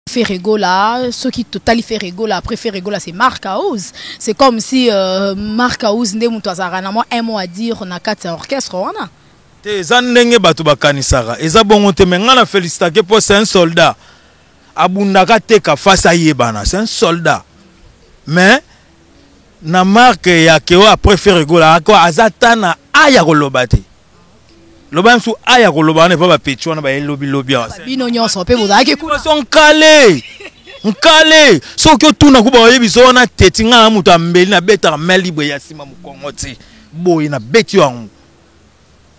Ferregola, ceux qui total Ferregola, après Ferregola c'est Mark House. C'est comme si Mark House n'est un mot à dire on a 4 orchestres on a. Te zandenge batu bakanisaka. Eza bongo te menga félicité pour c'est un soldat. Abundaka teka face à yebana, c'est un soldat. Mais na marque ya keo après Ferregola ako azatana aya kolobate. Loba msu aya koloba ne pas pecho na ba lobi lobi. Bino nyonso pe bozaki ku son kale. Nkale soki otuna kuba oyebiso na tetinga mutu ambeli na beta mel libre ya sima mukongo ti. Boy na beti wangu.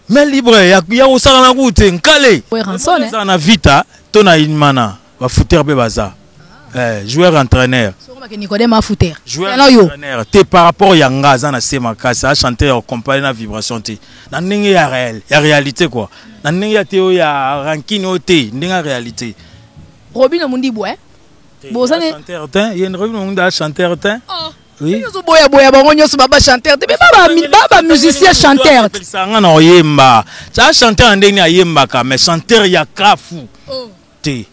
Mel libre ya osaka na kute nkale. Ça na vita tona inmana va foutre be baza. Joueur entraîneur. Joueur entraîneur. Te par rapport à Yangaza na semaka ça chanter en compagnie na vibration te. Na ndenge ya réel, ya réalité quoi. Na ndenge ya teo ya ranking ote, ndenge réalité. Robin Mundibo hein. Bozane chanteur te, il y a une Robin Munda chanteur te. Oui. Boya boya bango nyoso baba chanteur te, mais baba musicien chanteur. Ça ngana oyemba. Ça chanteur ndenge ya yemba ka mais chanteur ya kafu. Te.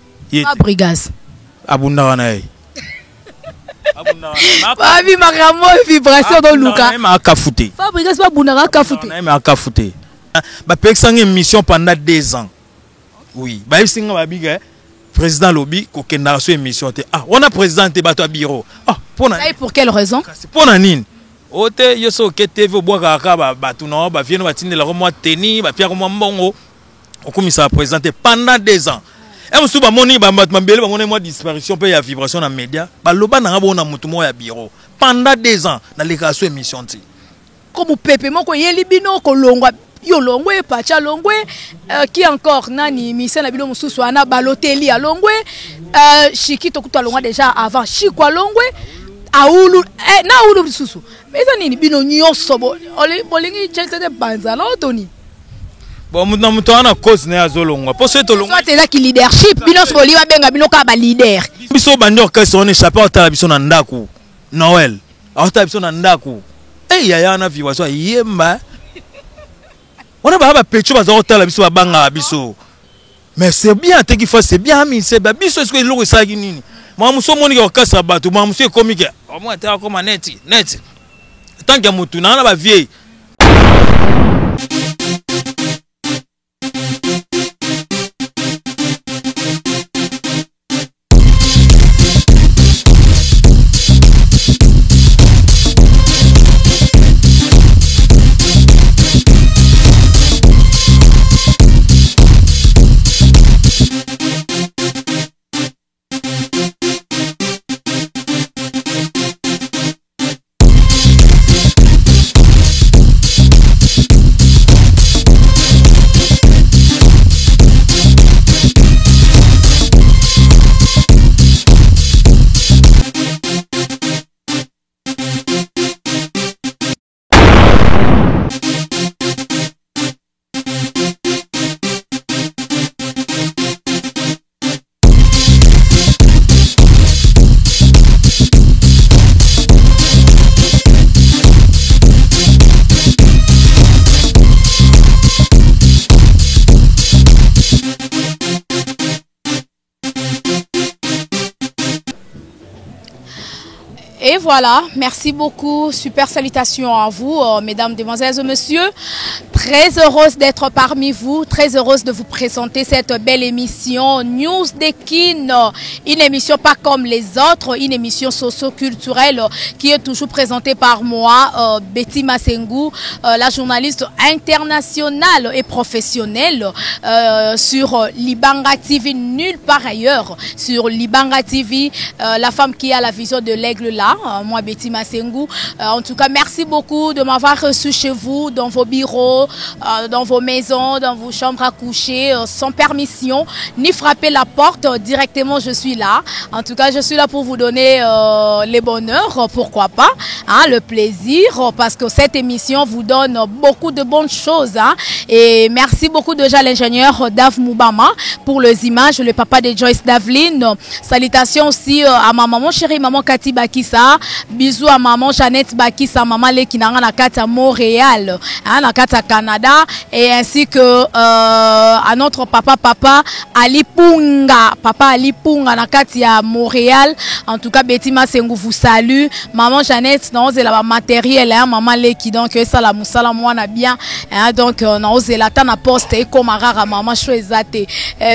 Fabrigas. Abunda na ye. Babi makamo vibration dans Luka. Même à Kafouté. Fabrigas ba bunara Kafouté. Même à Kafouté. Ba peksa une émission pendant 2 ans. Oui. Ba singa ba biga président lobby ko kenda so émission te. Ah, on a présenté bato bureau. Ah, pour quelle raison? C'est pour nanine. Ote yoso ke TV boka ka ba bato no ba vieno batinde la mo teni ba pia ko mo mbongo. Okomisa présenter pendant 2 ans. Et on souba moni ba matmambele ba ngone mo disparition pe ya vibration na média ba loba na ngabo na mutu mo ya bureau pendant 2 ans na lekation émission ti comme pepe moko yeli bino ko longwa yo longwe pacha longwe qui encore nani mission na bino mususu ana baloteli ya longwe shiki to kuta longwa déjà avant shikwa longwe aulu na aulu mususu mais ça nini bino nyoso bo bolingi chete de banza la otoni. Bon, mutu ana cause na azolongwa. Pour ce to longwa. Soit là qui leadership, bino so liwa benga bino ka ba leader. Biso banyo orchestre on échappe à biso na ndaku. Noël. Ata biso na ndaku. Eh yaya na vibration yemba. On a ba pecho ba zota biso ba banga biso. Mais c'est bien te qui fait c'est bien mais c'est biso est-ce que lo ça nini. Moi muso moni orchestre batu, moi muso comique. Au moins t'es comme net. Tant que mutu na ba vieille. Et voilà, merci beaucoup, super salutations à vous, mesdames, demoiselles et messieurs. Très heureuse d'être parmi vous, très heureuse de vous présenter cette belle émission News Dekin, une émission pas comme les autres, une émission socio-culturelle qui est toujours présentée par moi, Betty Masengu, la journaliste internationale et professionnelle sur Libanga TV, nulle part ailleurs, sur Libanga TV, la femme qui a la vision de l'aigle là. Moi Betty Masengu. En tout cas, merci beaucoup de m'avoir reçu chez vous, dans vos bureaux, dans vos maisons, dans vos chambres à coucher, sans permission, ni frapper la porte. Directement, je suis là. En tout cas, je suis là pour vous donner les bonheurs, pourquoi pas, hein, le plaisir, parce que cette émission vous donne beaucoup de bonnes choses. Hein. Et merci beaucoup déjà à l'ingénieur Dave Moubama pour les images, le papa de Joyce Davlin. Salutations aussi à ma maman chérie, maman Cathy Bakissa. Bisous à maman Jeannette Bakissa, maman Lekinanga na kata Montréal, hein, na kata Canada. Canada, et ainsi que à notre papa Ali Punga, papa Ali Punga nakati à Montréal. En tout cas, Betty Masengu vous salue. Maman Jeannette, non, c'est la matériel, hein, maman Leki, donc ça la moussala moi na bien, hein, donc non, c'est la tana poste et comme rara maman choisate.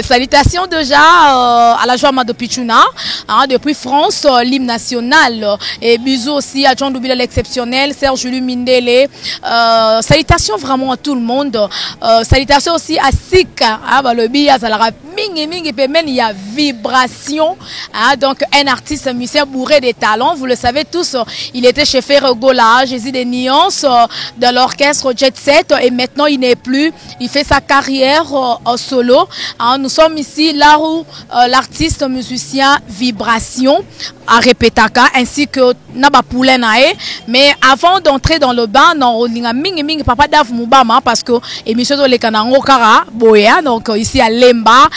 Salutations déjà à la joie de Pichuna, hein, depuis France, l'hymne national, et bisous aussi à John Doubila l'exceptionnel, Serge Julie Mindele. Salutations vraiment à tout le monde. Salutations aussi à Sika, hein, bah, le billet, ça la mingi même il y a vibration, hein, donc un artiste musicien bourré de talents, vous le savez tous, il était chez Ferregola, Jésus des nuances de l'orchestre Jet Set, et maintenant il n'est plus, il fait sa carrière en solo, hein. Nous sommes ici là où l'artiste musicien Vibration à Repetaka ainsi que Naba Poulenae. Mais avant d'entrer dans le bain, non, mingi papa Dave Mubama, parce que émission de l'Ekanango Kara Boya, donc ici à Lemba,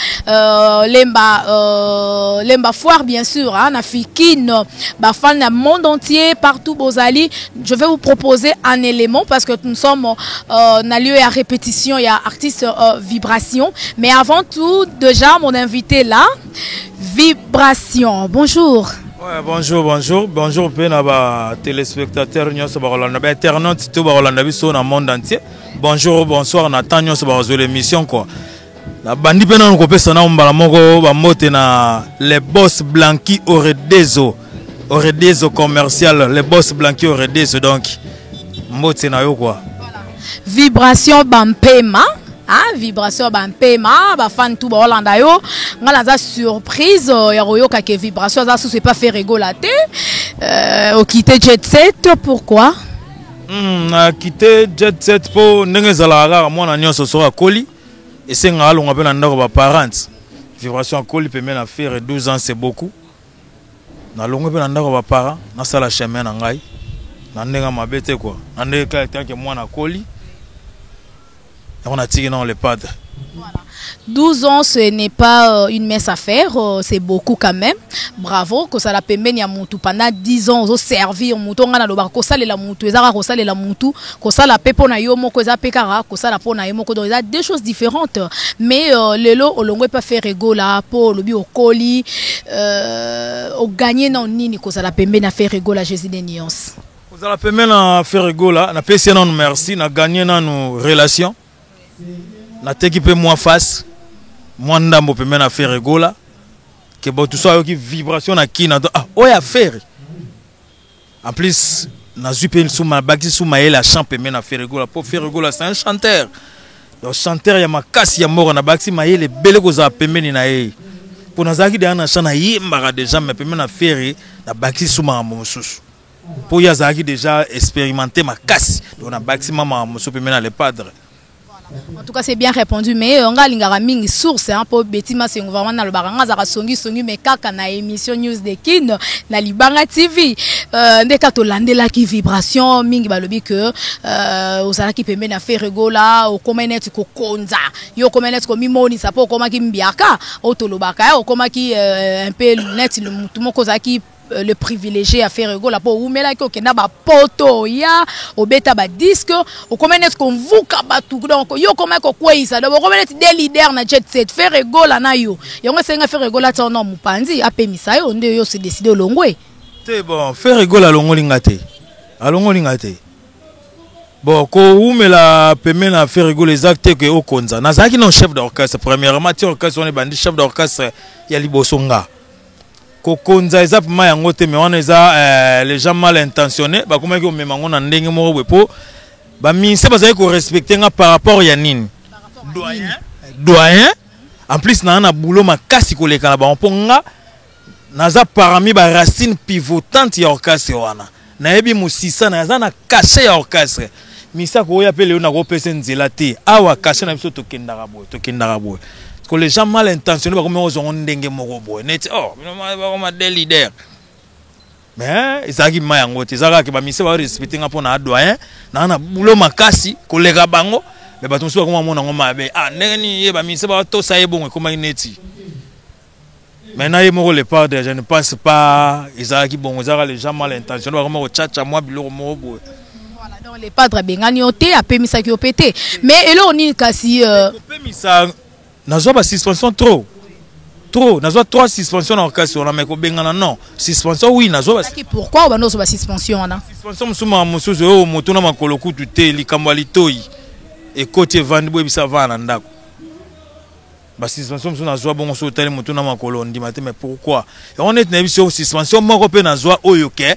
Lemba Foire bien sûr, hein, Nafikine, Bafan le monde entier, partout Bozali. Je vais vous proposer un élément parce que nous sommes na lieu à répétition, il y a artiste Vibration. Mais avant tout, déjà mon invité là, Vibration. Bonjour. Ouais, bonjour Penaba téléspectateurs nyos barolanda ba internautes tout barolanda biso na monde entier. Bonsoir Nathan nyos bazo l'émission quoi. La bandi pena on kopesa na mbala moko ba mote na les boss blanqui Oredezo commercial, les boss blanqui Oredezo, donc mote na yo quoi. Vibration Bampema. Ah, Vibration Bampema, ba fan tout Hollanda yo, ngala za surprise ya royoka ke Vibration za c'est pas fait rigolater. Au quitter Jet Set, pourquoi? A quitté Jet Set pour ndenge zala moi na nyonso so akoli et c'est ngala on appelle ndako ba parents. Vibration akoli peut même faire 12 ans, c'est beaucoup. Na longo pe ndako ba parents, na sala chemin na ngai. Na ndenga mabete quoi. Na ndeka tant que moi na koli. On a tiré dans les pattes. Voilà. 12 ans, ce n'est pas une mince affaire, c'est beaucoup quand même. Bravo, que ça l'a permis à Moutou pendant 10 ans, au servir Moutou, on a le bar, que ça la Moutou, ça la Moutou, que ça la pepona yomo, que ça pekara, que ça la pona yomo, que ça deux choses différentes. Mais le lot, on ne pas faire rigola pour le bio colis, au gagner non nini, que ça la permis à faire rigola Jésus des nuances. Que ça la permis à faire rigola, na payé non merci, na gagné dans nos relations. Na t'équipe moi face moi ndambo peut même faire rigola que bon tout ça qui vibration na qui na ah ouais affaire en plus na zupe sous ma baki sous ma la chant peut même faire rigola pour faire rigola c'est un chanteur donc chanteur ya makasi ya mort na baki ma le belle ko za pemeni na ye pour na zaki de na chana yimba déjà mais peut même faire na baki sous ma mosusu pour ya zaki déjà expérimenter makasi donc na baki mama mosusu peut même les padres. En tout cas, c'est bien répondu, mais on a une source pour Betty Masengu vraiment dans le baranga za songi mais kaka na émission News de Kin na Libanga TV ndeka to landela ki vibration mingi balobi que osala ki pembe na faire rigola o komenet ko konza yo komenet ko mimoni ça po koma ki mbiaka o to lobaka o koma ki un peu net le mutu moko za ki le privilégié à faire rigola pour ou mais là que na ba poto ya obeta ba disque o komenet ko mvuka batu donc yo comment ko kwisa donc komenet des leaders na Jet Set faire rigola na yo yongo senga faire rigola ta no mupanzi apemisa yo nde yo se décider olongwe c'est bon faire rigola longolinga te bon ko umela pemena faire rigoler les actes que o konza nazaki non chef d'orchestre premièrement ti orchestre on est bandi chef d'orchestre ya libosonga kokonza ezap ma yango te mais on eza les gens mal intentionnés ba kuma ki memango na ndenge moko bwepo ba minse bazali ko respecter nga par rapport ya nini doyen en plus na boulot makasi ko leka na ba mponga naza parmi ba racine pivotante ya orchestre wana na yebi musisa na za na caché ya orchestre misa ko ya pele na ko pese nzela te awa caché na biso to kendara boy que les gens mal intentionnés ba comme ont ndenge moko boy net oh ba des leaders mais ezaki mayango te ezaka ke ba misa ba respecter nga pona doyen na boulot makasi ko leka bango mais ba tonso ba mona ngoma be ah ndenge ni ye ba misa ba to sa ye bongo comme neti maintenant il moko le part je ne pense pas ezaki bongo ezaka les gens mal intentionnés ba comme tchatcha moi biloko moko boy. les padres bengani oté a pemisa ki opété mais elo oni kasi pemisa nazo ba suspension trop nazo 3 suspensions na orchestre on a mais ko bengana non suspension oui nazo ba pourquoi ba nozo ba suspension na suspension musuma musuzu o moto na makolo kutu te likambo litoi et côté vandi bo bisa vana ndako ba suspension musuzu nazo bongo so tele moto na makolo ndima te mais pourquoi et on est na biso suspension moko pe nazo oyo ke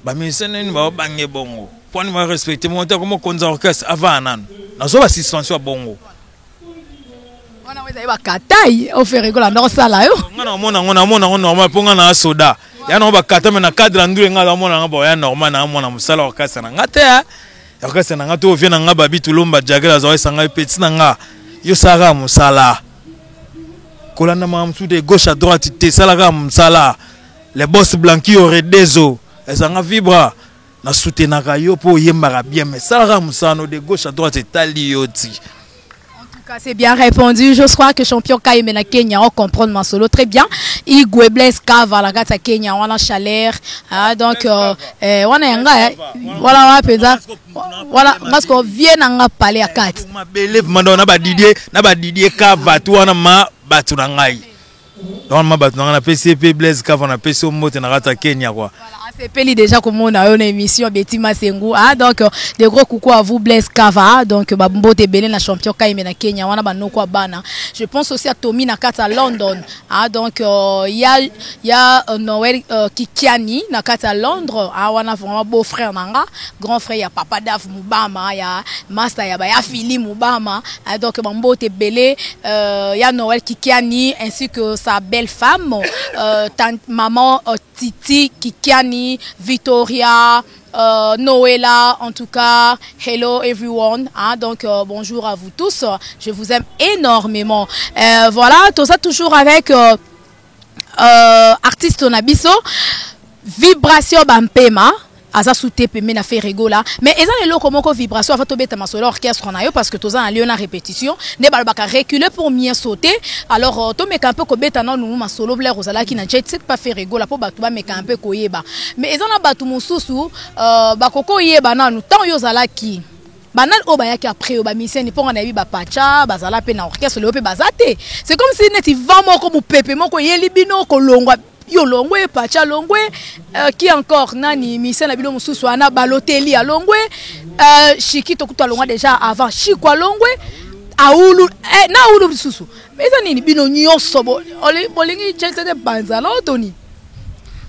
ba misene ni ba bange bongo poni ma respecter mon temps comme konza orchestre avant nan nazo ba suspension bongo wana weza eba katai o feregola ndo sala yo ngana mona normal ponga na soda ya no ba kata me na cadre ndule ngala mona ngabo ya normal na mona musala orchestre na ngate ya orchestre na ngato vient na ngaba bitulomba jagela zo sanga petit na nga yo sara musala kolanda ma msude gauche à droite te sala musala les boss blanqui aurait deso ezanga vibra na soutenaka yo po yembara bien mais sala musano de gauche à droite tali yoti. C'est bien répondu. Je crois que champion Kaime na Kenya, on comprend ma solo très bien. Igwe Blaise Kava la gata Kenya, on a chaleur. Donc on a yanga voilà voilà parce qu'on vient nga parler à 4. Ma belle mando na ba Didier Kava tu wana ma batu na ngai. Donc ma batu na PCP Blaise Kava na PC moto na gata Kenya quoi. C'est Peli déjà comme on a une émission Betty Masengu donc des gros coucou à vous Blaise Kava donc Babombo Tebele na champion Kaime na Kenya wana banoko bana. Je pense aussi à Tommy Nakata London donc il y a Noël Kikiani Nakata Londres wana vraiment beau frère nanga grand frère ya Papa Daf Mubama ya Master ya ba ya Phili Mubama donc Babombo Tebele il y a Noël Kikiani ainsi que sa belle femme maman Titi Kikiani Victoria, Noëlla, en tout cas, hello everyone. Donc, bonjour à vous tous. Je vous aime énormément. Voilà, tout ça toujours avec artiste Nabiso, Vibration Bampema. Aza souté peme na fait rigola mais eza lelo comment ko vibration avant to beta masolo orchestre na yo parce que toza en lieu na répétition ne balbaka reculer pour mieux sauter alors to meka un peu ko beta na nous masolo blaire ozala ki na jet set pas fait rigola pour batu ba meka un peu ko yeba mais eza na batu mususu bakoko yeba na nous tant yo zala ki banal o bayaki après ba mission ni ponga na bi ba pacha bazala pe na orchestre le pe bazate c'est comme si neti va moko mu pepe moko yeli bino ko longwa yo longwe pacha longwe qui encore nani mission na bino mususu ana baloteli a longwe shiki to kuta longwa déjà avant shikwa longwe aulu na aulu mususu mais ça nini bino nyonso bolingi chete de banzala otoni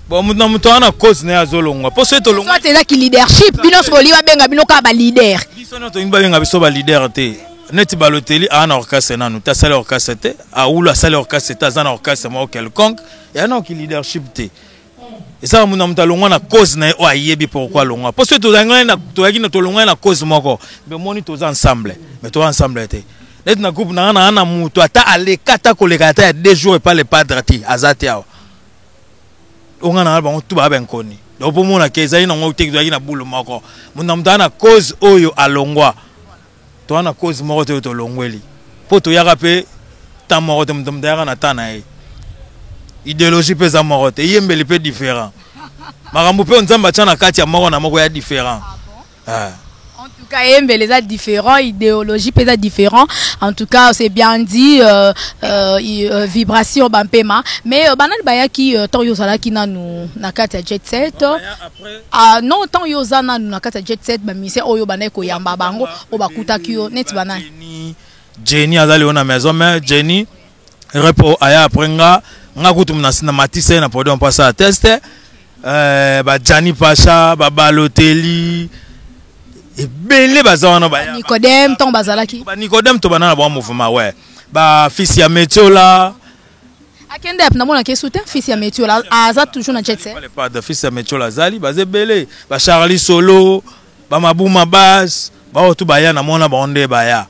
bon mutu ana cause na azolongwa po seto longwa soit là qui leadership bino so liba benga bino ka ba leader biso na to ngba benga biso ba leader te neti baloteli ana orchestre nanu ta sala orchestre te aulu sala orchestre ta zana orchestre mo quelconque et ana ki leadership te et ça muna muta longwa na cause na o ayebi pourquoi longwa parce que to zanga na to yaki na to longwa na cause moko be moni to ensemble mais to ensemble te net na groupe na ana mutu ata alekata koleka ata 2 jours et pas le padre ti azati awa onga na ba to ba ben koni donc pour mona ke ezali na ngo te yaki na bulu moko muna muta na cause oyo alongwa to ana cause moko te to longweli po to yaka pe ta moko te mutu yaka na tana e idéologie pe za moko te yembeli pe différent makambo pe nzamba tshana kati ya moko na moko ya différent en tout cas yembeli za différent idéologie pe za différent en tout cas c'est bien dit vibration bampema mais banal bayaki tant yozala ki nanu na kati ya jet set non tant yozana na kati ya jet set ba mission oyo banai ko yamba bango o bakutaki yo net banai Jenny azali ona maison mais Jenny repo aya après nga kutu na matise na podium passa à tester ba Jani Pacha ba Baloteli et belé bazana ba Nicodème ton bazalaki ba Nicodème to banana ba mouvement ouais ba fils ya Metiola akende na mona ke soutien fils ya Metiola aza toujours na jet set pas de fils ya Metiola zali ba belé ba Charlie Solo ba Mabuma Bass ba to ba ya na mona ba onde ba ya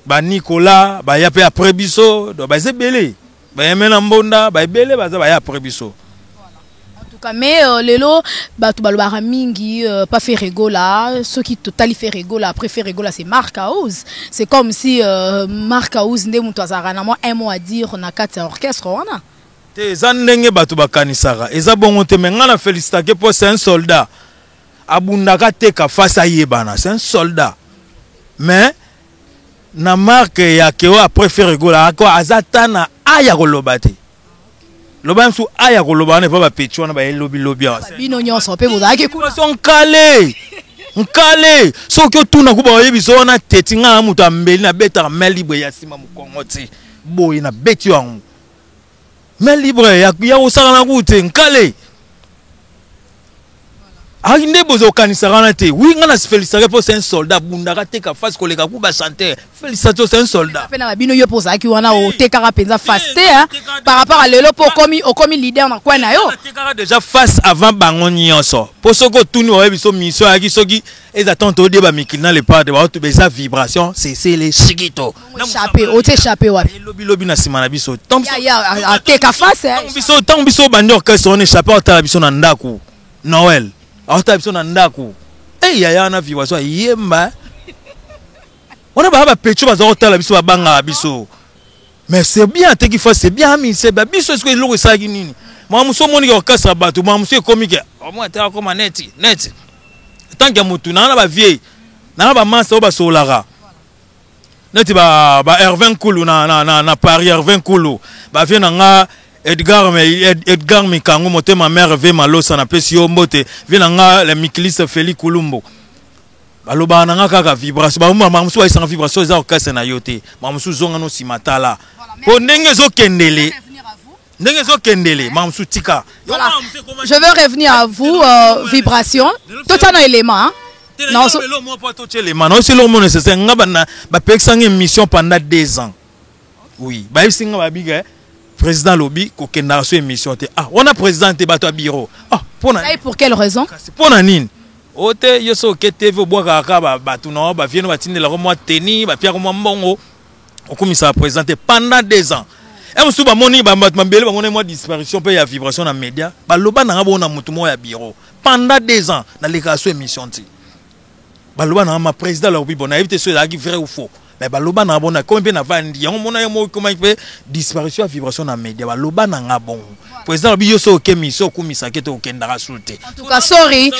ba Nicolas ba ya pe après biso do ba belé ba yemena mbonda ba belé ba za ba ya après biso. Mais lelo batu balobara mingi pas fait rigola ceux qui total fait rigola après fait rigola c'est Mark House c'est comme si Mark House ndé mutu azara na mo un mot à dire na kati ya orchestre wana te za ndenge batu bakanisaka eza bongo te menga na féliciter que pour c'est un soldat abundaka teka face à yebana, c'est un soldat. Mais na marque ya keo après faire rigola quoi azatana aya kolobate. Loba msu aya kolobane pa ba petchwana ba lobby lobby. Bino nyonso pe bozaki kuna son calé. Nkale soki otuna kuba oyebiso wana teti nga mutu ambeli na beta main libre ya sima mukongo ti boye na beti wangu main libre ya osala na kute nkale Aïe bozo kanisarana te. Oui, on a félicité pour c'est un soldat. Bundaka teka face koleka kuba chanter. Félicitations, c'est un soldat. Pena bino yo poza ki wana o tekara penza faste hein par rapport à lelo po komi leader na kwa na yo. Tekara déjà face avant bango nyonso. Po soko tuni wa biso mission aki soki ezatont au débat mikina le pas de ba to beza vibration c'est les chikito. Échappé, o te échappé wa. Lobi na sima na biso. Ya teka face hein. Tant biso bandi orchestre on échappé au tala biso na ndaku. Noël. Ota biso na ndaku. Yaya na vibration yemba. On a pas pécho bazo otala biso babanga biso. Mais c'est bien te qui fait c'est bien mi c'est ba biso ce que lo ça nini. Moi muso moni ko kasa bato, moi muso comique. Moi ta comme net. Tant que mutu na ba vieille. Na ba mansa ba solara. Net ba Hervin Koulou na Paris Hervin Koulou. Ba vient nga Edgar Mikango moté ma mère ve malosa na pesi yo mbote vient nga le Mikilis Félix Koulumbo. Baloba nanga kaka vibration ba mama musu isa vibration za okase na yote mama musu zonga no simatala po ndenge zo kendele mama musu tika. Je veux revenir à vous vibration tout un élément hein? Non moi pas tout élément non c'est le monde nécessaire nga ba peksa une mission pendant 2 ans. Oui ba isinga ba biga président lobby ko kenda so émission te on a présenté bato à bureau pour quelle raison c'est pour nanine. Ote yoso ke TV boka ka batu na ba vieno batindela ko moi teni ba pia ko moi mbongo okumisa présenter pendant 2 ans et musu ba moni ba mambele ba ngone moi disparition pe ya vibration na média ba loba na ngabo na mutu mo ya bureau pendant 2 ans na lekation émission ti ba loba na ma président lobby bona éviter ceux là qui vrai ou faux mais ba loba na bona comme pe na vandi yango mona mo comment pe disparition ya vibration na média ba loba na ngabo président bi yoso ke mission kumisa ke to kendara sulté. En tout cas sorry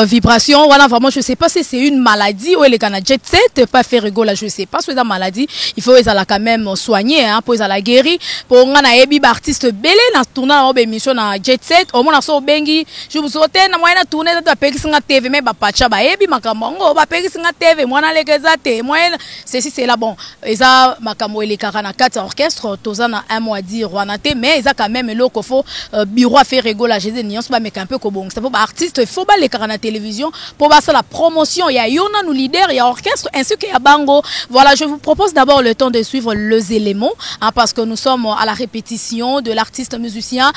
vibration voilà vraiment je sais pas si c'est une maladie ou les Jet Set pas faire rigoler je sais pas si c'est une maladie il faut les quand même soigner hein pour la guérir pour ngana ebi ba artiste belé na tourner au émission na Jet Set au mona so bengi je vous souhaite na moyena tourner ta pekisinga TV mais ba pacha ba ebi makambo ba pekisinga TV mona lekeza te moyena ceci c'est là bon eza makambo ele karana 4 orchestre tozana un mois dire Wanate, mais ils ont quand même le faut bureau à faire rigoler j'ai des nuances mais un peu comme bon c'est pour artiste il faut pas les carans à la télévision pour passer la promotion il y a Yona nous leader il y a orchestre ainsi qu'il y a Bango voilà je vous propose d'abord le temps de suivre les éléments hein, parce que nous sommes à la répétition de l'artiste musicien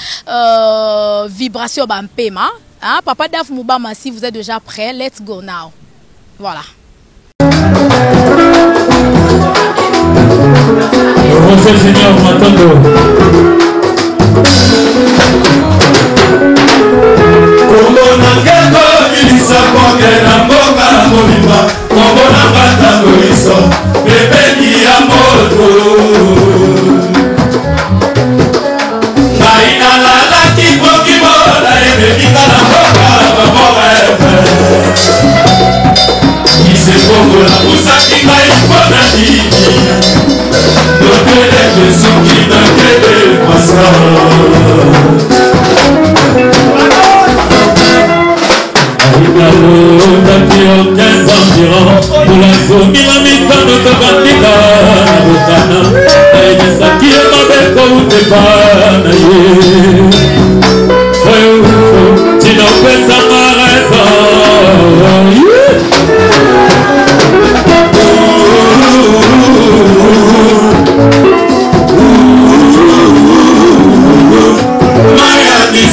Vibration Bampema hein, Papa Daf Moubama si vous êtes déjà prêt let's go now voilà. Você Senhor matando Como na quedo milisa porque na boca na molima como na bata goiso bebe ni amoto Vai na la ki poki bola e bebe na boca boca E se fogo la musa ki vai bona di les gens qui n'ont que des passages Taki aucun environs Pour la zone la mitano Tokandika Bokana Aïdisa qui est ma beko Utepana Tu n'en fais ça ma raison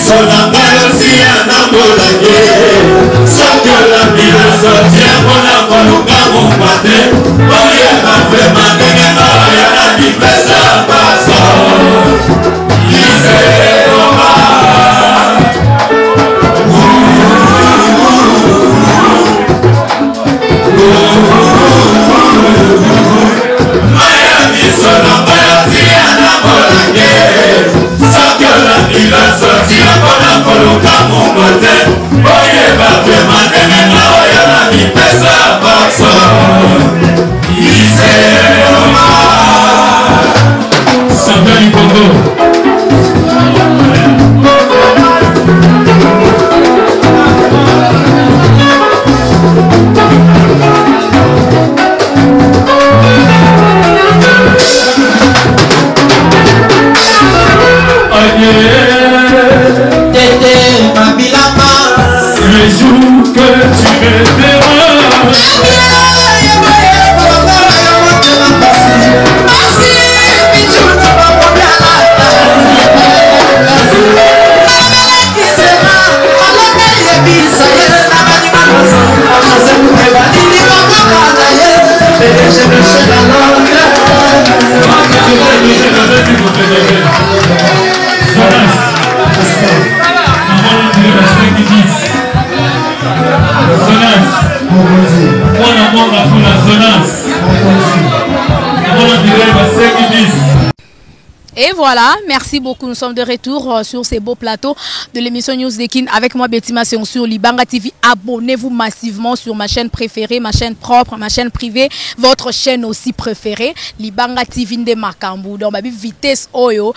Sola Marosia na Bolage Sokola Bila Sotia Mona Koluka Mumpate Oye Mafe Manenge Oye na Dipesa Paso Ise Oma Miami Sola Marosia na Bolage Sokola Bila Sotia Mona Koluka Mumpate champion du Congo. Tété, ma bilama. Le jour que tu me verras. Et voilà, merci beaucoup. Nous sommes de retour sur ces beaux plateaux de l'émission News Dekin avec moi Betty Massion sur Libanga TV. Abonnez-vous massivement sur ma chaîne préférée, ma chaîne propre, ma chaîne privée, votre chaîne aussi préférée, Libanga TV de Makambu. Donc, vitesse oyo,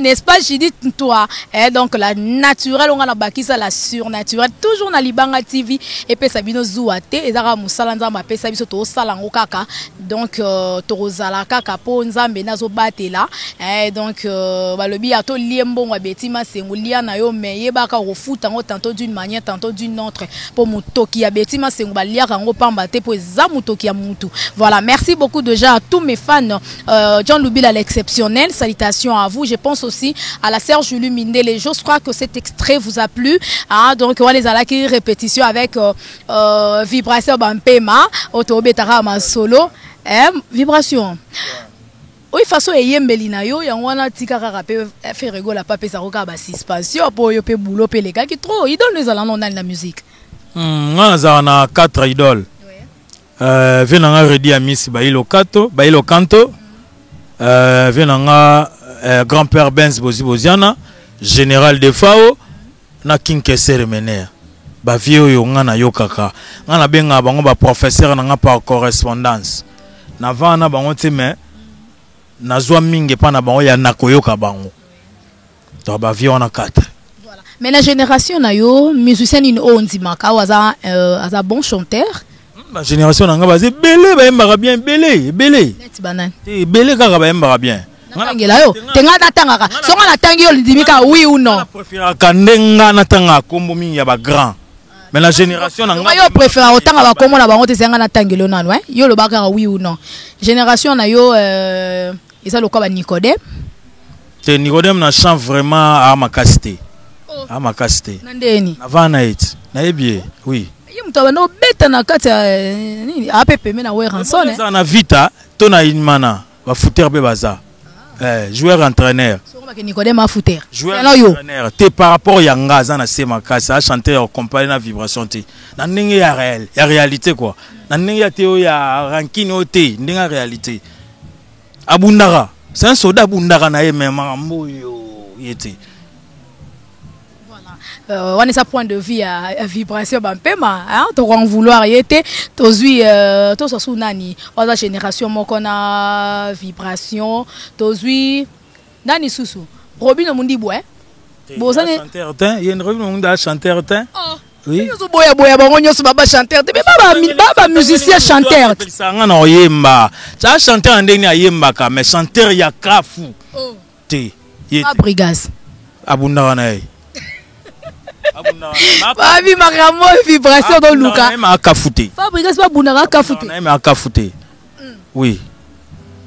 n'est-ce pas, j'ai dit toi, donc la naturelle, on a la bakisa, la surnaturelle, toujours na Libanga TV, et puis ça vient zouate, et ça va moussalanza ma pesa biso to salango kaka, donc torozala kaka po nzambe nazo bate là, donc le biato liembo wa Betty Massengo lia na yo me yebaka refuta ngo tantôt d'une manière tantôt d'une autre pour mutoki ya Betty Massengo ba lia rango pamba te po za mutoki ya mutu. Voilà, merci beaucoup déjà à tous mes fans. John Lubila l'exceptionnel, salutations à vous. Je pense aussi à la sœur Julie Mindele. Je crois que cet extrait vous a plu. Donc on les a là qui répétition avec vibration bampema otobetara ma solo vibration. Oui, façon eyembeli na yo yangwana tika kaka pe faire rigola pa pesa ko ka ba suspension po yo pe boulot pe les gars qui trop idole les allons dans la musique. On a 4 idoles. Venanga redi à Miss Bailo Kanto, venanga grand-père Benz Boziboziana, général de Fao na King Kesser Mener. Ba vieux yo ngana yo kaka. Ngana benga bango ba professeur nanga par correspondance. Na vana bango teme nazwa mingi pana bango ya nakoyoka bango. To ba vieux on a 4. Voilà. Mais la génération na yo musicien in ondimaka aza bon chanteur. La génération nanga bazi belé ba yembaka bien belé. Net banane. Belé kaka ba yembaka bien. Ngela yo tenga natangaka. Songa natangi yo ndimika oui ou non. Je préfère kandenga natanga kombo mingi ya ba grand. Mais la génération nanga yo préfère autant ba kombo na bango te senga natangelo nanu yo lo baka oui ou non. Génération na yo isa lo kwa Nicodème. Nicodème na chant vraiment à ma casté. À ma casté. Nandeni. Avant it. Na ebie, oui. Yimto no beta na kati nini apepe me na we ranson. Ça na vita, to na inmana, ba fouteur be baza. Joueur entraîneur. Nicodème a fouteur. Joueur entraîneur. Te par rapport ya ngaza na sema kasa a chanter en compagnie na vibration te. Na ndenge ya réel, ya réalité quoi. Na ndenge ya teo ya ranking ote, ndenge réalité. Abundara, c'est un soldat abundara na ye même yo yete. On est sa point de vue à vibration bampema hein to en vouloir yete tozui to so nani oza génération moko na vibration tozui nani susu Robin Mundibo bozane chanteur tin y a une Robin Mundibo chanteur tin oui zo boya bango nyoso baba chanteur te baba musicien chanteur sanga na oyemba ça chanteur ndeni ayemba ka mais chanteur ya kafu te yete Fabrigas abunda na ye Babi makamo vibration dans Luka. Même à Kafouté. Fabrigas pas bunara Kafouté. Même à Kafouté. Oui.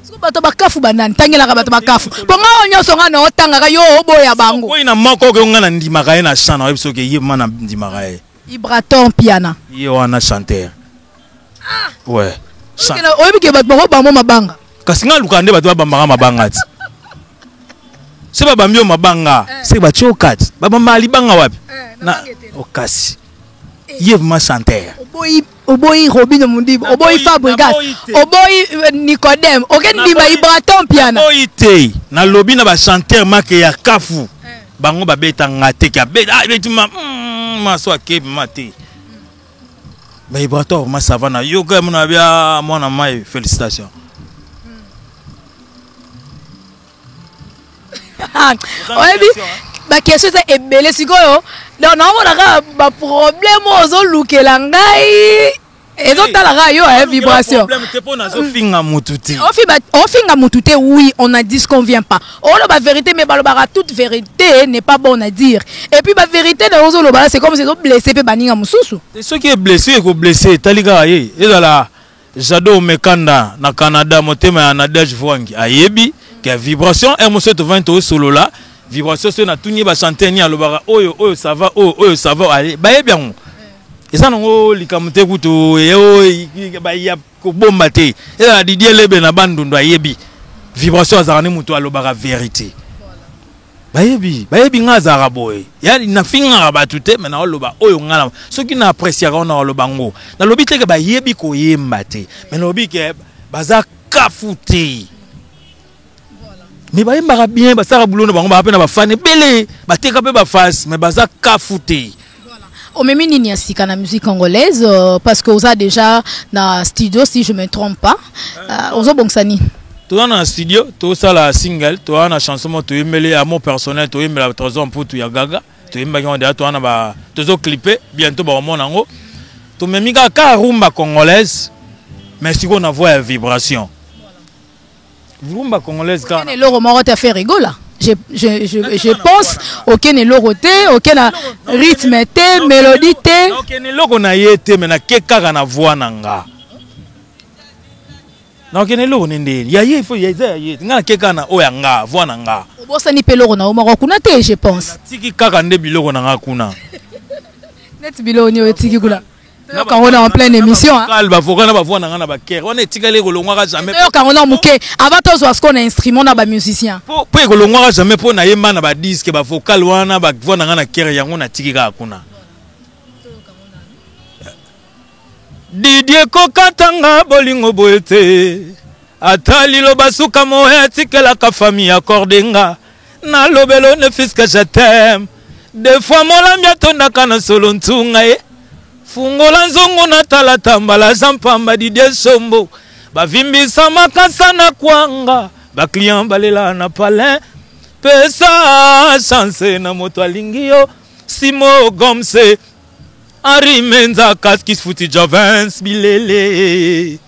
Est-ce que bato bakafu banani tangela ka bato bakafu. Ponga onyo songa na otanga yo oboya bango. Oui na moko ko ngana ndimaka na chana ebiso ke yema na ndimaka e. Ibraton piana. Ye wana chanteur. Ouais. Chanteur. Oyebi ke bato bako bamo mabanga. Kasi nga Luka nde bato babamba mabanga ti. C'est pas bambio mabanga, c'est ba chokat. Ba bamba libanga wapi? Na okasi. Yevma chanteur. Oboyi Robin Mundibo, oboyi Fabrigas, oboyi Nicodème, oken ndima Ibraton piana. Oboyi te. Na lobi na ba chanteur make ya kafu. Bango ba beta ngate ka beta betima maso akebe mate. Ba Ibraton ma savana yo ka mona bia mona mai félicitations. oyebi ba question c'est ebele sikoyo donc naomona ba problème ozolukela ngai ezotala yo vibration ofinga mutu te oui on a dit ce qu'on vient pas olo ba vérité mais balobaka toute vérité n'est pas bon à dire et puis ba vérité de ozoloba c'est comme si on blessé pe baninga mususu ce qui est blessé ko blessé talika ye ezala Jado Mekanda na Canada motema ya Nadège Voangi ayebi que vibration et monsieur to 20 solo là vibration c'est na tunyi ba chanter ni alobaka oyo ça va oyo ça va aller ba yebi yango eza nango likamute kutu yo ba ya ko bomba te eza Didier Lebe na bandundu ayebi vibration azarani mutu alobaka vérité bayebi nga azara boy yani na finga ba tuté mais na oloba oyo ngala soki na apprécier na oloba ngo na lobi te ke bayebi ko yemba te mais lobi ke baza kafuté mais bayemba bien basara bulono bango ba pe na ba fan belé ba teka pe ba face mais baza kafuté. Au même nini ya sika na musique congolaise parce que vous a déjà dans studio si je me trompe pas ozo bongsani toi dans studio toi ça la single toi na chanson toi mêlé à mon personnel toi mêlé la trésor pour tout ya gaga toi mbaki on déjà toi na ba tozo clipper bientôt ba mon nango toi même ka rumba congolaise mais si on a voix vibration rumba congolaise ka le roman te fait rigoler. Je pense aucun est loroté, aucun rythme, mélodie. Aucun est logo na yete, mais na keka na voix nanga. Na aucun est logo nende. Ya ye faut ya ye. Nga keka na oyanga voix nanga. Obosa ni peloro na omako kuna te je pense. Tiki kaka nde biloko nanga kuna. Net bilo ni otiki kuna. Quand on est en pleine émission, calme, faut qu'on a voix nanga na ba cœur. On est tigalé kolongwa jamais. Quand on a muké, avant tous ce qu'on a instrument na ba musicien. Po kolongwa jamais po na yemba na ba disque ba vocal wana ba voix nanga na cœur yango na tikika kuna. Didier kokatanga bolingo boete. Atali lo basuka mo etikela ka famille accordenga. Na lobelo ne fils que je t'aime. Des fois mon lambia tonaka na solo ntunga fungola nzongo na tala tambala zampamba Didier Sombo bavimbisa makasa na kwanga ba client balela na palin pesa chance na moto alingio Simo Gomse Henri Menza Kaskis Futi Jovens Bilele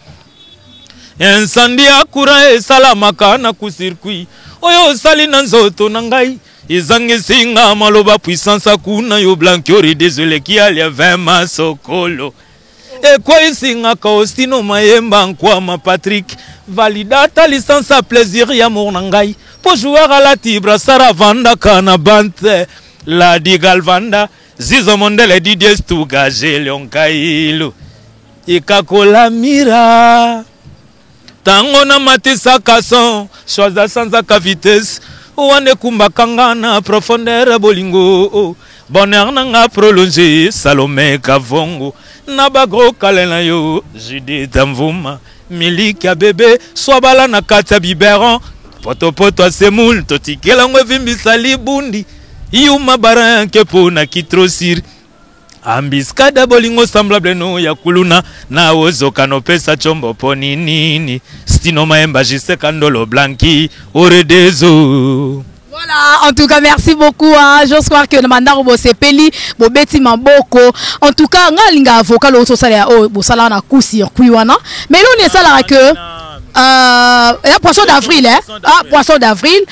incendie akura esalamaka na kusirkui oyo sali na nzoto na ngai Izangi singa maloba puissance akuna yo blankiori désolé qui alia 20 masokolo e kwa isinga kaostino mayemba nkwama Patrick validata licence à plaisir ya mournangai po jouer à la tibra saravanda kana bante la digalvanda zizo mondele Didier Stuga Leon Kailo ikakola mira tango na matisa kason choisa sans à vitesse Ouane kumba kangana profondeur bolingo bonheur nanga prolongé Salomé Kavongo nabagro kalena yo Judith Mvuma milika bébé swabala na kata biberon poto poto semoul totikela ngwe vimbisa libundi yuma baranke pona kitrosir ambiskada bolingo semblable no ya kuluna na ozo kanopesa chombo poni nini stino maemba jise kandolo blanki oredezo. Voilà, en tout cas merci beaucoup j'ose croire que mandaro bo sepeli bo beti maboko en tout cas ngalinga avocat lo so sala o bo sala na coup circuit wana mais nous ne sala que poisson d'avril poisson d'avril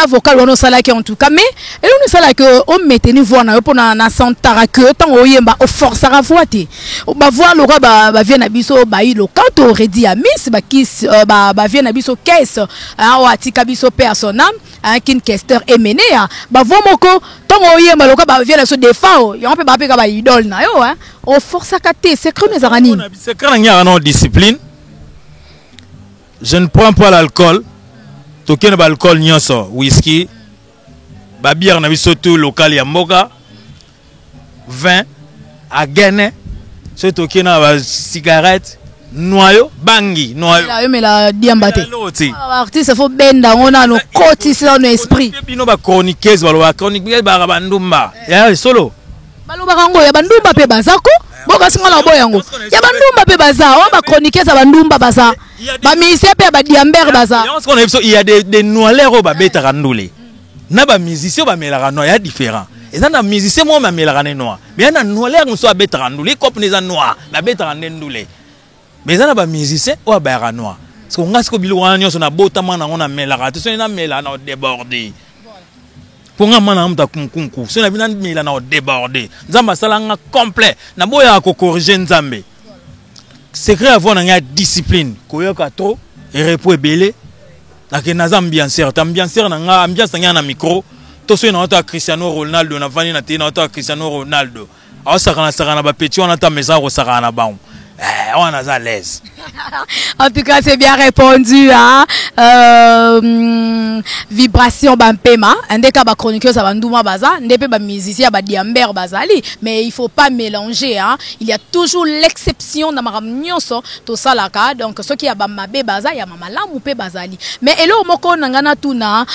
vocal wono sala que en tout cas mais et nous ne sala que on meteni voix na pour na santara que tant oyemba o forçera voix te ba voix le roi ba vient na biso ba ilo quand aurait dit à miss ba kiss ba vient na biso caisse o atika biso personnel kin questeur emené ba voix moko tant oyemba le roi ba vient na so défend yo peut ba pe ka ba idole na yo o força kate secret mes arani secret na non discipline. Je ne prends pas l'alcool. Token ba alcool nyonso, whisky, ba bière na biso tout local ya mboka, vin, agene, ce token ba cigarette, noyo, bangi, noyo. La yo me la diambate. Artiste faut benda on a no koti dans esprit. Bino ba chroniqueuse ba chronique ba bandumba. Ya solo. Baloba kango ya bandumba pe bazako. Boka singa na boyango. Ya bandumba pe baza, o ba chroniqueuse ba bandumba baza. Ba ministère pe ba diamber baza. Il y a des noirs au babeta randoulé. na ba musicien ba melaka noir ya différent et na musicien mo ma melaka noir mais na noir on soit betara ndule cop neza noir na betara ndule mais na ba musicien o ba noir parce que ngasi ko bilwa nyonso na botama na ngona melaka te so na mela na déborder pour nga mana mta kunkunku so na bina mela na déborder nzamba salanga complet na boya ko corriger nzambe secret avant na nga discipline ko yoka trop et repos belé na ke naza ambianceur na nga ambiance nga na micro to so na ta Cristiano Ronaldo na vani na te na ta Cristiano Ronaldo awa sakana ba petit on ta mesa ko sakana ba on a à l'aise. En tout cas, c'est bien répondu. Hein? Vibration bampema. Ndeka ba chroniqueuse ba nduma baza, ndepe ba musicien ba diamber bazali, mais il faut pas mélanger. Hein? Il y a toujours l'exception dans ma nyonso to salaka. Donc ceux qui a ba mabe baza ya mama lamu pe bazali. Mais elo moko nangana tuna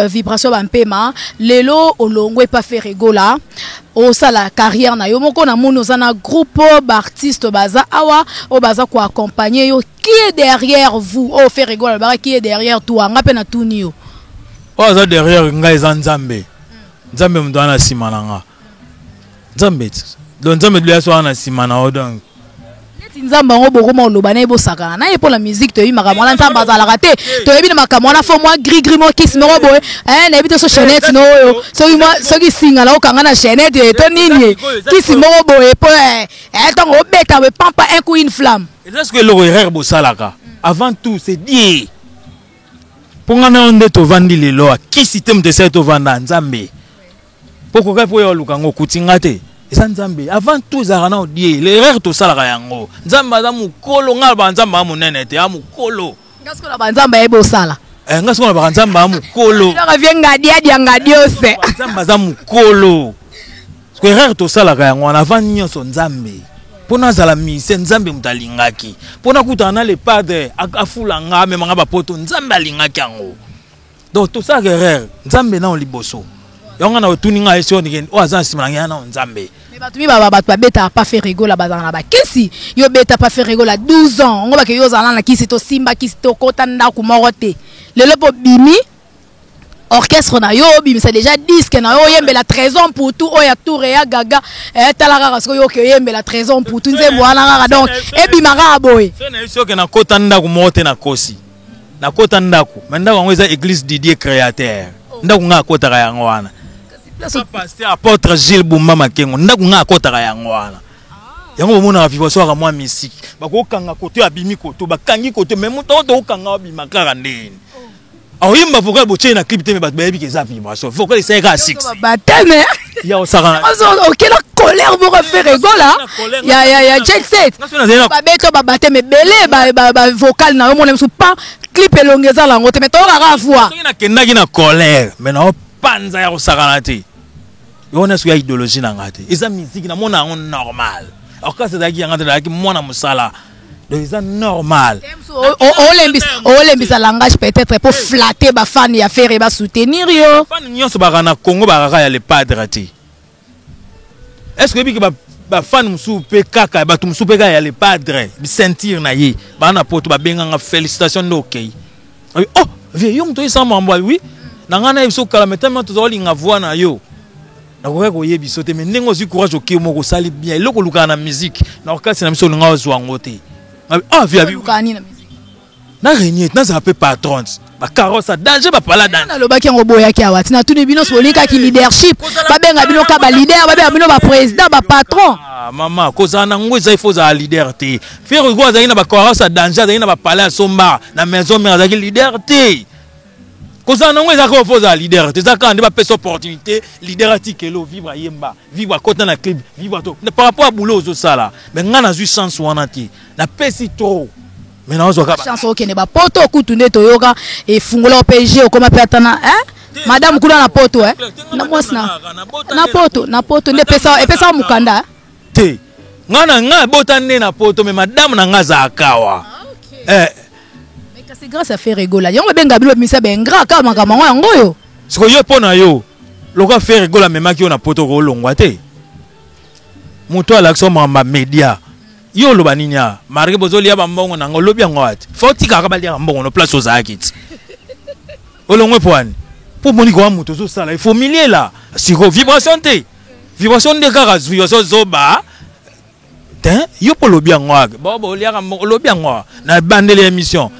vibration bampema, lelo olongwe pa feregola. O ça la carrière na yo moko na mono zana groupe d'artistes baza awa o baza ko accompagner yo qui est derrière vous o fait rigoler ba qui est derrière toi ngape na tuni yo o za derrière ngai za nzambe nzambe mdo na simana nga nzambe don nzambe lui so na simana o donc nzamba ngo boko mo loba na ebo sakana na pour la musique to yi makamona nzamba za la raté to yebi na makamona fo moi gris mo kiss mo boy na yebi to so chaînette no yo so ki singa la okanga na chaînette to nini kiss mo boy po to ngo beta we pampa un coup une flamme est-ce que le erreur bo salaka avant tout c'est dire pour ngana onde to vandi lelo ki système de cette vanda nzambe poko ka po yo lukango kutinga te Nzambe avant tout zarana odie l'erreur to sala yango nzamba za mukolo ngaba nzamba munene te amukolo ngasko la banzamba ebo sala ngasko la banzamba amukolo nga vienga dia ngadiose nzamba za mukolo ko erreur to sala yango avant nyonso nzambe pona zala mise nzambe mutalingaki pona kutana le padre afula nga me manga bapoto nzambe alingaki yango donc to sala erreur nzambe na liboso yonga na otuninga eso ni o azansi manga na nzambe. Mais batumi ba beta pas fait rigola bazana ba kisi yo beta pas fait rigola 12 ans ngo ba ke yo zala na kisi to simba kisi to kota ndaku morote lelo po bimi orchestre na yo bimi c'est déjà disque na yo yembe la trésor pour tout oya tour ya gaga talaka parce yo ke yembe la trésor pour tout nzembo wana donc e bimaka boy so na yo ke na kota ndaku morote na kosi na kota ndaku manda wango eza église Didier créateur ndaku nga kota ka yango wana pasteur apôtre Gilles Boumba Makengo ndaku nga kota ka yango wana yango bomona vivation ka moi musique bako kanga koto abimi koto bakangi koto même muto to kanga abima kaka ndeni aho yimba vocal boche na clip te me bat bayebi ke za vibration vocal essayer ka 6 bateme ya osaka OK la colère vous refaire rigola ya jet set ba beto ba bateme belé ba vocal na yo mona msu pas clip elongeza la ngote mais to ka voir na kendaki na colère mais na panza ya osaka na te yona su ya idéologie na ngate eza musique na mona on normal alors que c'est daki ngate daki mona musala donc c'est normal olembisa langage peut-être pour flatter ba fan ya faire ba soutenir yo fan nyonso ba na Congo ba ya le padre ti est-ce que bi ba fan musu pe kaka ba musu pe ya le padre bi sentir na ye ba na poto ba benga nga félicitations no okay oh vieux yo mto isa mambo oui na ngana biso kala metama to zolinga voix na yo na ko ko yebi sote mais nengo zi courage oké mo ko sali bien eloko luka na musique na okasi na biso nga ozwa ngote ah via lukani na musique na renier na za pe patron ba carrosse danger ba pala danger na lobaki ngo boya ki awati na tuni bino solika ki leadership ba benga bino ka ba leader ba benga bino ba président ba patron mama koza na ngo za ifo za leader te faire go za ina ba carrosse danger za ina ba pala somba na maison mère za ki leader te koza na ngo za ko foza leader te za ka ndi ba pesa opportunité leader atikelo vivre yemba vivre kota na clip vivre to par rapport à boulot zo sala mais ngana zu chance wana ti na pesi trop mais na ozo ka chance okene ba poto kutunde toyoka e fungola OPG okoma petana madame kula na poto na mwasna na poto nde pesa mukanda te nga botane na poto mais madame na nga za akawa c'est grâce à faire rigola yango benga bilo misa bengra ka makamanga yango yo siko yo pona yo loka faire rigola memaki yo na poto ko longwa te muto alaxo mamba media yo loba ninya marke bozoli ya bambongo na ngolobi yango ati foti ka balia mbongo no place ozakiti olongwe poani pour moni ko amuto zo sala il faut milier là siko vibration te vibration de kaka vibration zoba ten yo po lobi angwa bo liaka lobi angwa na bandele émission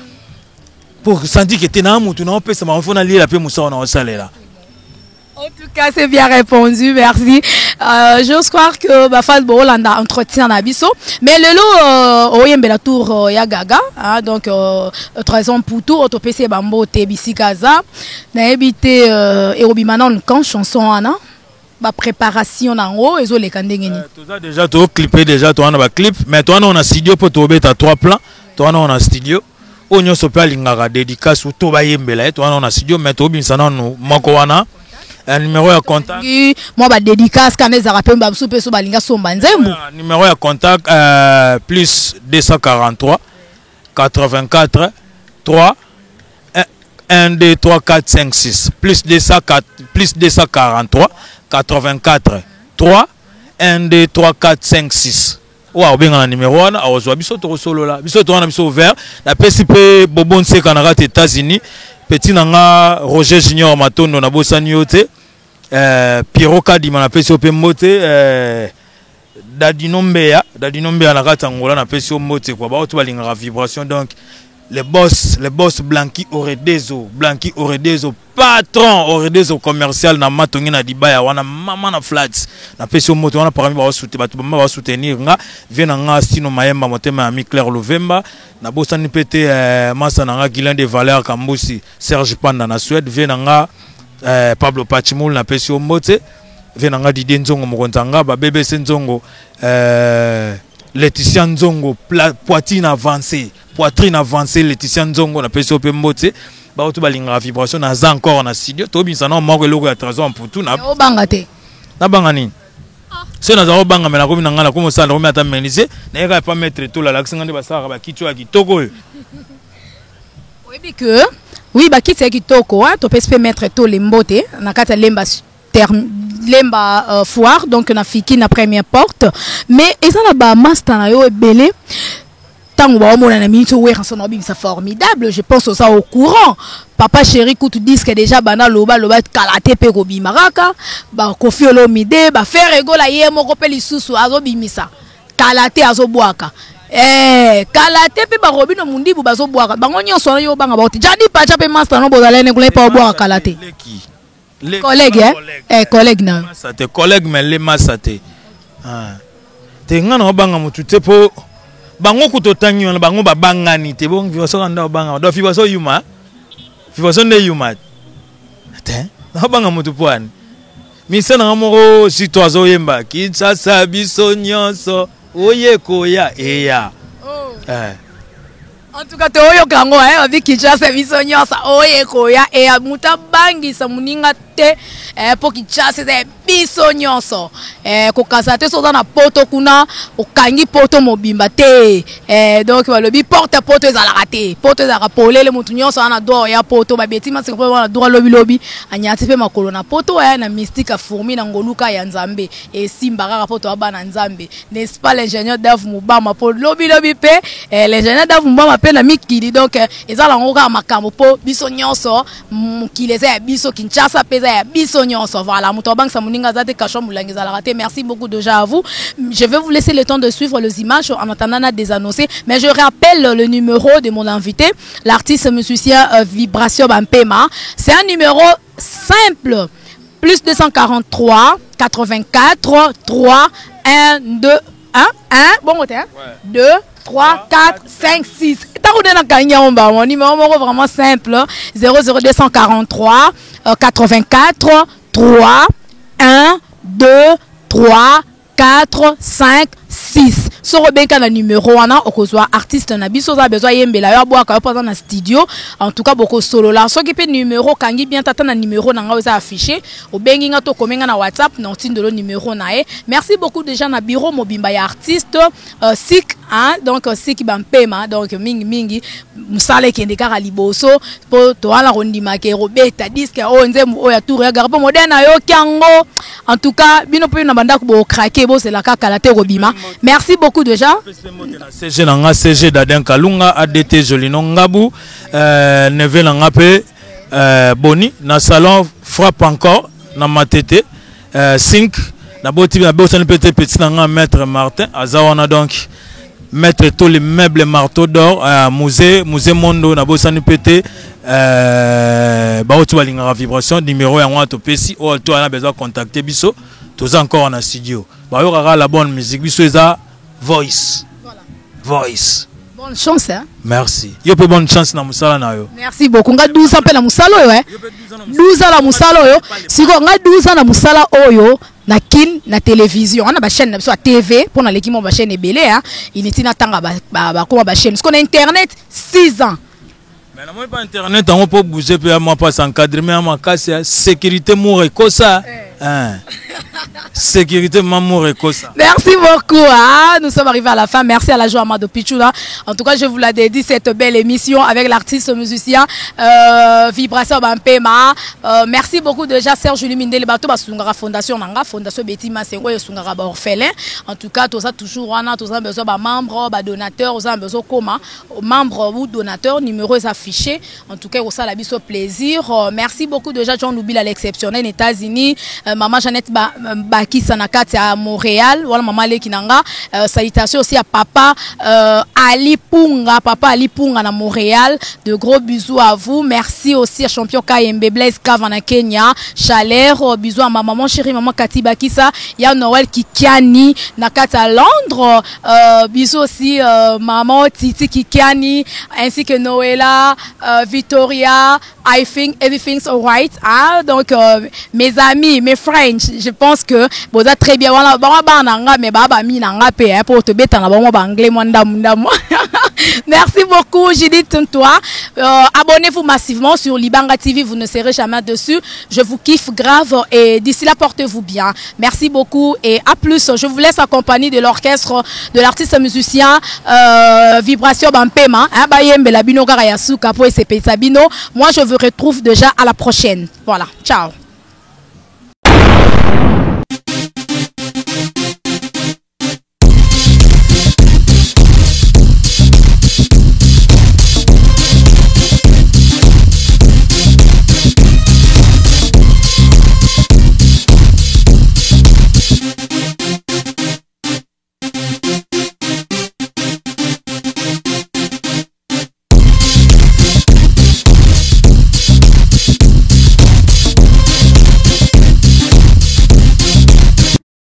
pour sentir que t'es na amuto na opesa ma fona lier la pe musa na osala là. En tout cas, c'est bien répondu, merci. J'ose croire que Bafal Bolanda entretient Nabiso. Mais le lot, oyembe la tour Yagaga, donc 3 ans pour tout, autopc Bambo Tebisi Kaza, n'habité Erobimanon quand chanson Anna, ba préparation en haut, et les kandengeni. Toi déjà, tu as clippé déjà, toi on a clip, mais toi on a studio pour trouver ta 3 plans, toi on a studio. On a sopé l'ingara dédicace ou toi yembe là, toi on a studio, mais toi bien ça non, Makowana. Un numéro de contact. Moi, je dédicace quand les Arabes numéro de contact plus 243 84 3 1 2 3 4 5 6 plus 243 84 3 1 2 3 4 5 6. Wow, bien un numéro 1, à Ozoa, biso solo là, biso to biso ouvert, la PCP Bobon se Canada États-Unis. Petit nanga Roger Junior Matondo na bosani yote Pierrot Kadima na pesi ope mote Dadinombeya na kata ngola na pesi mote kwa ba to balinga vibration donc les boss Blanqui Oredezo patron Oredezo commercial na matongi na dibaya wana mama na flats na pesi mote wana parmi ba soutenir batu ba soutenir nga vena nga sino mayemba motema ami Claire Lovemba na bosani pete masa na nga Guilain de Valeur Kambusi Serge Panda na Suède vena nga Pablo Pachimoul na pesi mote vena nga Didier Nzongo mokonzanga ba BBC Nzongo Laetitia Nzongo poitrine avancée Laetitia Nzongo na pesi ope mote ba oto balinga vibration na za encore na studio to bisa na moko eloko ya trésor pour tout na banga te na banga ni c'est na za banga mena ko bina ngala ko mosala ko meta meniser na eka pas mettre tout la l'accent de basara ba kitu ya kitoko oui que oui ba kitu ya kitoko to peut mettre tout les mbote na kata lemba foire donc na fiki na première porte mais eza na ba master na yo ebele. C'est formidable, je pense ça au courant. Papa chéri coûte disque déjà bana loba kalate pe ko bimaraka ba kofi olomide ba faire egola ye moko pe lisusu azo bimisa kalate azo boaka kalate pe ba robino mundibu bazo boaka bango nyonso yo banga ba jadi pacha pe master no bozalene kule pa boaka kalate collègue collègue na ça te collègue mais les masate te ngana banga mutu te po bango kutotangi wana bango babangani te bon vivation nda banga do vivation yuma vivation de yuma te na banga mutu poani misa na moko si toazo yemba ki sasa biso nyonso oye koya eya en tout cas to oyo kango avec Kinshasa biso nyonso oye koya eya muta sa muninga te po Kinshasa biso nyonso kokasa te soza na poto kuna okangi poto mobimba te donc balobi porte poto ezalaka te poto ezalaka polele mutu nyonso ana droit ya poto babeti masiko po na droit lobi anyati pe makolo na poto ya na mystique fourmi na ngoluka ya nzambe et simba kaka poto abana nzambe n'est-ce pas l'ingénieur Dave Mubama po lobi pe l'ingénieur Dave Mubama pe na mikili donc ezala ngoka makambo po biso nyonso mukile za biso Kinshasa peza ya biso nyonso voilà muto bank sa muninga za te kashwa mulangi za la raté. Merci beaucoup déjà à vous. Je vais vous laisser le temps de suivre les images en attendant à désannoncer. Mais je rappelle le numéro de mon invité, l'artiste musicien Vibration Bampema. C'est un numéro simple. Plus 243 84 3 1 2 1 1 bon côté 2 3 4 5 6. Mon numéro vraiment simple 00243 84 3 1 2 3 4 5 6. Sur le numéro 1, artiste na biso za besoin yembela yo boaka yo pendant na studio. En tout cas beaucoup solo là. So qui peut numéro kangi bien tata na numéro na nga affiché. Au bengi nga to komenga na WhatsApp na tindo le numéro na e. Merci beaucoup déjà na bureau mobimba ya artiste Sik hein donc Sik Bampema donc mingi musale kende kaka liboso po to ala rondima ke robeta disque o nzemu o ya tour ya garbo moderne yo kango. En tout cas bino pe na banda ko bo craquer bo c'est la kaka la te robima. Merci beaucoup déjà. CG nanga CG Daden Kalunga ADT Jolino Ngabu neve nanga pe Boni na salon frappe encore na matete 5 na boti na bosani petit na maître Martin azawana donc mettre tous les meubles marteau d'or musée Mondo na bosani pété baotu balinga vibration numéro ya ngwa to pesi o to ana besoin contacter biso tous encore en studio ba yo la bonne musique biso eza voice voilà voice bonne chance hein merci yo pe bonne chance na musala na yo merci beaucoup nga 12 ans pe na musala oyo 12 ans na musala oyo siko nga 12 ans na musala oyo na kin na télévision on a ba chaîne sur TV pour na l'équipe ba chaîne ebele hein initi na tanga ba ko ba chaîne parce qu'on a internet 6 ans mais na moi pas internet on peut bouger pe moi pas s'encadrer mais ma casse sécurité moure ko ça hein sécurité mamour et ça. Merci beaucoup. Hein? Nous sommes arrivés à la fin. Merci à la joie Amado Pichula. En tout cas, je vous la dédie cette belle émission avec l'artiste musicien Vibration Bampema. Merci beaucoup déjà Serge Julie Mindele Bato Basungara Fondation Nanga Fondation Betima Sengo et Sungara Orphelin. En tout cas, tout ça toujours on a tous besoin de membres, donateurs, on a besoin comment membres ou donateurs numéro est affiché. En tout cas, ça la biso plaisir. Merci beaucoup déjà John Loubila l'exceptionnel États-Unis. Maman Jeannette Baki Sanakati à Montréal, voilà maman Lekinanga. Salutations aussi à papa Ali Punga à Montréal. De gros bisous à vous. Merci aussi à champion KMB Blaise Kavana Kenya. Chaleur, bisous à ma maman chérie maman Kati Bakisa. Il y a Noël Kikiani Nakati à Londres. Bisous aussi maman Titi Kikiani ainsi que Noëlla, Victoria. I think everything's alright. Ah, donc mes amis, mes friends, je pense que vous êtes très bien. Voilà, mais baba mi nanga pe pour te bêter na bon anglais Merci beaucoup, Judith toi. Abonnez-vous massivement sur Libanga TV, vous ne serez jamais dessus. Je vous kiffe grave et d'ici là portez-vous bien. Merci beaucoup et à plus. Je vous laisse accompagner de l'orchestre de l'artiste musicien Vibration Bampema. Moi je vous retrouve déjà à la prochaine. Voilà, ciao.